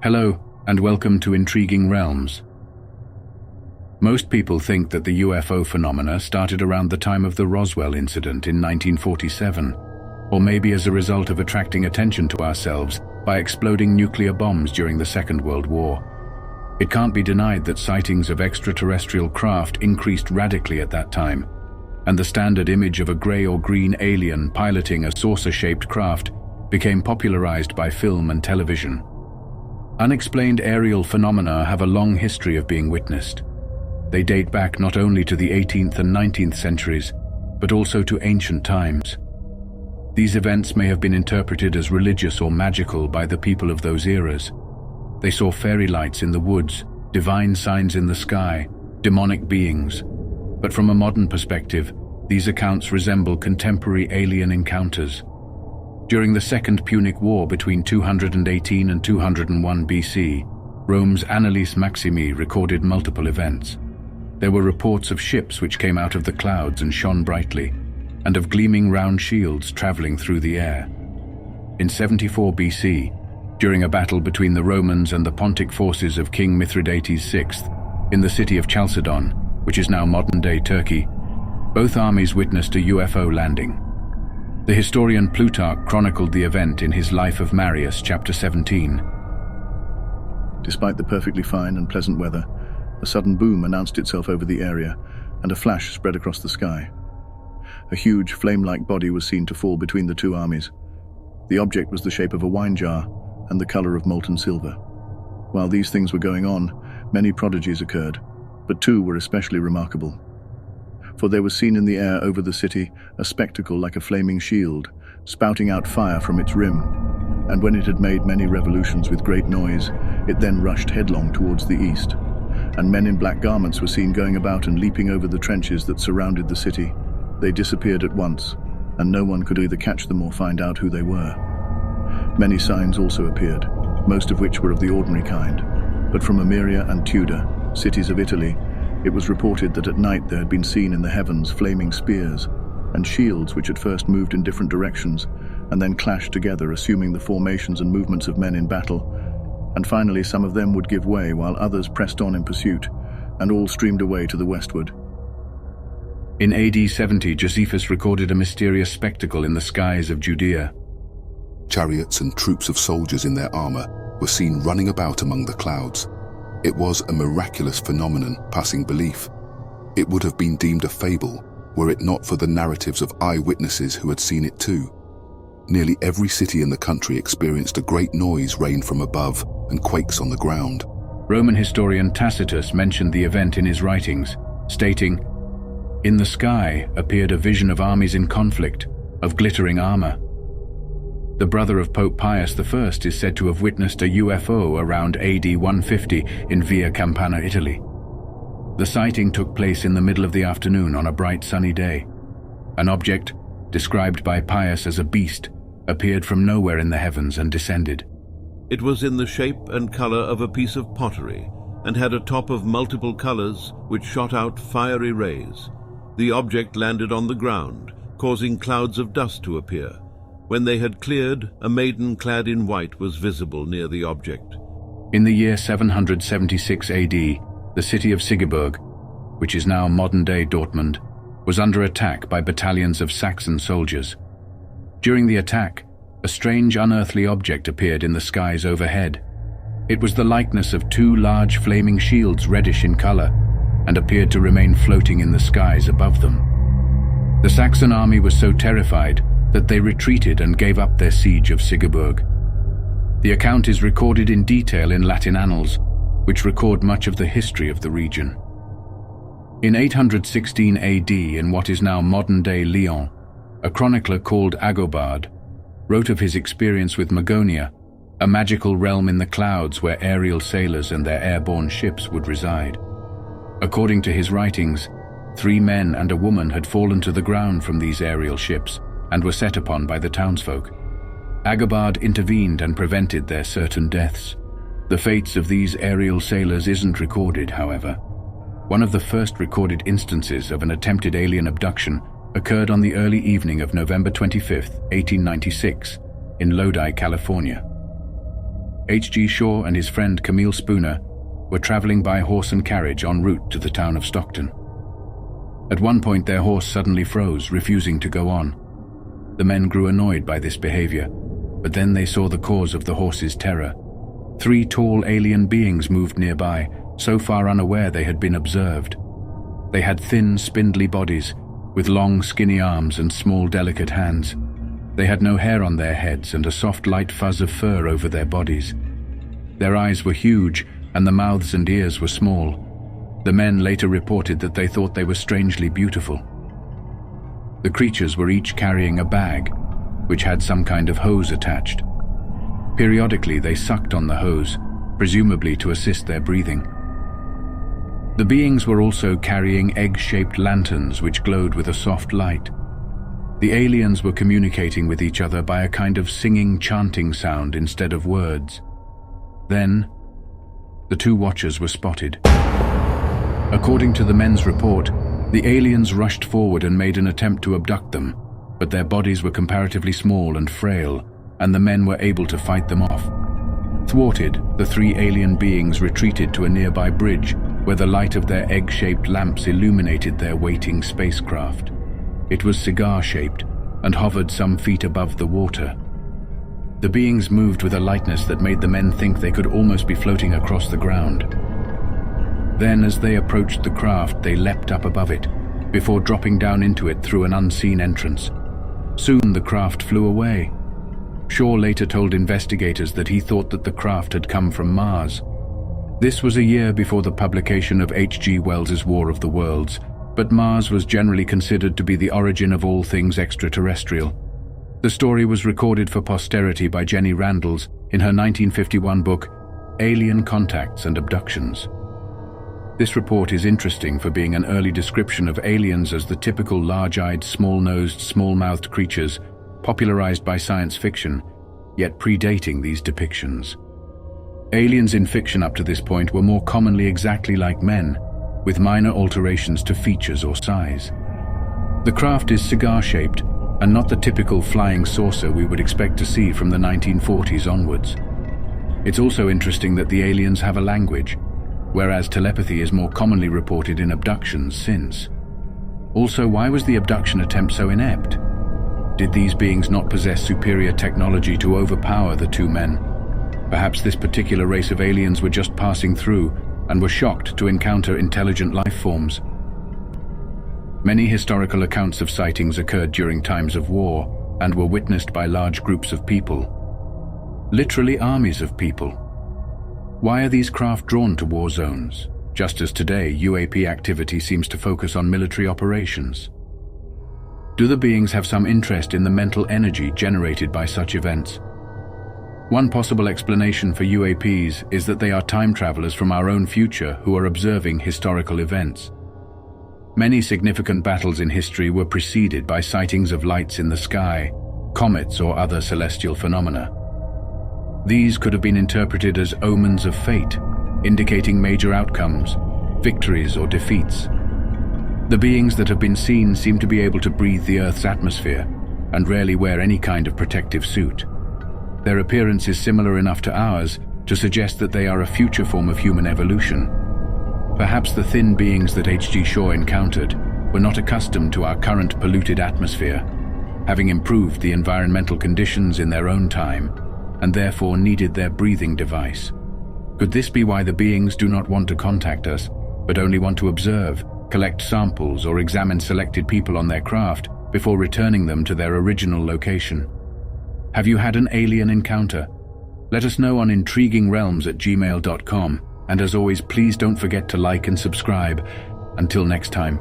Hello, and welcome to Intriguing Realms. Most people think that the UFO phenomena started around the time of the Roswell incident in 1947, or maybe as a result of attracting attention to ourselves by exploding nuclear bombs during the Second World War. It can't be denied that sightings of extraterrestrial craft increased radically at that time, and the standard image of a grey or green alien piloting a saucer-shaped craft became popularized by film and television. Unexplained aerial phenomena have a long history of being witnessed. They date back not only to the 18th and 19th centuries, but also to ancient times. These events may have been interpreted as religious or magical by the people of those eras. They saw fairy lights in the woods, divine signs in the sky, demonic beings. But from a modern perspective, these accounts resemble contemporary alien encounters. During the Second Punic War between 218 and 201 BC, Rome's Annales Maximi recorded multiple events. There were reports of ships which came out of the clouds and shone brightly, and of gleaming round shields traveling through the air. In 74 BC, during a battle between the Romans and the Pontic forces of King Mithridates VI in the city of Chalcedon, which is now modern-day Turkey, both armies witnessed a UFO landing. The historian Plutarch chronicled the event in his Life of Marius, chapter 17. Despite the perfectly fine and pleasant weather, a sudden boom announced itself over the area, and a flash spread across the sky. A huge, flame-like body was seen to fall between the two armies. The object was the shape of a wine jar and the color of molten silver. While these things were going on, many prodigies occurred, but two were especially remarkable. For there was seen in the air over the city a spectacle like a flaming shield, spouting out fire from its rim, and when it had made many revolutions with great noise, it then rushed headlong towards the east, and men in black garments were seen going about and leaping over the trenches that surrounded the city. They disappeared at once, and no one could either catch them or find out who they were. Many signs also appeared, most of which were of the ordinary kind, but from Emiria and Tudor, cities of Italy, it was reported that at night there had been seen in the heavens flaming spears and shields which at first moved in different directions and then clashed together, assuming the formations and movements of men in battle, and finally some of them would give way while others pressed on in pursuit, and all streamed away to the westward. In AD 70, Josephus recorded a mysterious spectacle in the skies of Judea. Chariots and troops of soldiers in their armor were seen running about among the clouds. It was a miraculous phenomenon passing belief. It would have been deemed a fable were it not for the narratives of eyewitnesses who had seen it too. Nearly every city in the country experienced a great noise rain from above and quakes on the ground. Roman historian Tacitus mentioned the event in his writings, stating, "In the sky appeared a vision of armies in conflict, of glittering armor." The brother of Pope Pius I is said to have witnessed a UFO around AD 150 in Via Campana, Italy. The sighting took place in the middle of the afternoon on a bright sunny day. An object, described by Pius as a beast, appeared from nowhere in the heavens and descended. It was in the shape and color of a piece of pottery and had a top of multiple colors which shot out fiery rays. The object landed on the ground, causing clouds of dust to appear. When they had cleared, a maiden clad in white was visible near the object. In the year 776 AD, the city of Sigeberg, which is now modern-day Dortmund, was under attack by battalions of Saxon soldiers. During the attack, a strange unearthly object appeared in the skies overhead. It was the likeness of two large flaming shields, reddish in color, and appeared to remain floating in the skies above them. The Saxon army was so terrified that they retreated and gave up their siege of Sigeberg. The account is recorded in detail in Latin annals, which record much of the history of the region. In 816 AD, in what is now modern-day Lyon, a chronicler called Agobard wrote of his experience with Magonia, a magical realm in the clouds where aerial sailors and their airborne ships would reside. According to his writings, 3 men and a woman had fallen to the ground from these aerial ships and were set upon by the townsfolk. Agobard intervened and prevented their certain deaths. The fates of these aerial sailors isn't recorded, however. One of the first recorded instances of an attempted alien abduction occurred on the early evening of November 25, 1896, in Lodi, California. H.G. Shaw and his friend Camille Spooner were traveling by horse and carriage en route to the town of Stockton. At one point, their horse suddenly froze, refusing to go on. The men grew annoyed by this behavior, but then they saw the cause of the horse's terror. 3 tall alien beings moved nearby, so far unaware they had been observed. They had thin, spindly bodies, with long, skinny arms and small, delicate hands. They had no hair on their heads and a soft, light fuzz of fur over their bodies. Their eyes were huge, and the mouths and ears were small. The men later reported that they thought they were strangely beautiful. The creatures were each carrying a bag, which had some kind of hose attached. Periodically, they sucked on the hose, presumably to assist their breathing. The beings were also carrying egg-shaped lanterns which glowed with a soft light. The aliens were communicating with each other by a kind of singing, chanting sound instead of words. Then, the 2 watchers were spotted. According to the men's report, the aliens rushed forward and made an attempt to abduct them, but their bodies were comparatively small and frail, and the men were able to fight them off. Thwarted, the 3 alien beings retreated to a nearby bridge, where the light of their egg-shaped lamps illuminated their waiting spacecraft. It was cigar-shaped and hovered some feet above the water. The beings moved with a lightness that made the men think they could almost be floating across the ground. Then, as they approached the craft, they leapt up above it, before dropping down into it through an unseen entrance. Soon the craft flew away. Shaw later told investigators that he thought that the craft had come from Mars. This was a year before the publication of H.G. Wells's War of the Worlds, but Mars was generally considered to be the origin of all things extraterrestrial. The story was recorded for posterity by Jenny Randles in her 1951 book, Alien Contacts and Abductions. This report is interesting for being an early description of aliens as the typical large-eyed, small-nosed, small-mouthed creatures popularized by science fiction, yet predating these depictions. Aliens in fiction up to this point were more commonly exactly like men, with minor alterations to features or size. The craft is cigar-shaped and not the typical flying saucer we would expect to see from the 1940s onwards. It's also interesting that the aliens have a language, whereas telepathy is more commonly reported in abductions since. Also, why was the abduction attempt so inept? Did these beings not possess superior technology to overpower the 2 men? Perhaps this particular race of aliens were just passing through and were shocked to encounter intelligent life forms. Many historical accounts of sightings occurred during times of war and were witnessed by large groups of people. Literally armies of people. Why are these craft drawn to war zones? Just as today, UAP activity seems to focus on military operations. Do the beings have some interest in the mental energy generated by such events? One possible explanation for UAPs is that they are time travelers from our own future who are observing historical events. Many significant battles in history were preceded by sightings of lights in the sky, comets, or other celestial phenomena. These could have been interpreted as omens of fate, indicating major outcomes, victories or defeats. The beings that have been seen seem to be able to breathe the Earth's atmosphere and rarely wear any kind of protective suit. Their appearance is similar enough to ours to suggest that they are a future form of human evolution. Perhaps the thin beings that H.G. Shaw encountered were not accustomed to our current polluted atmosphere, having improved the environmental conditions in their own time, and therefore needed their breathing device. Could this be why the beings do not want to contact us, but only want to observe, collect samples, or examine selected people on their craft before returning them to their original location? Have you had an alien encounter? Let us know on IntriguingRealms@gmail.com, and as always, please don't forget to like and subscribe. Until next time.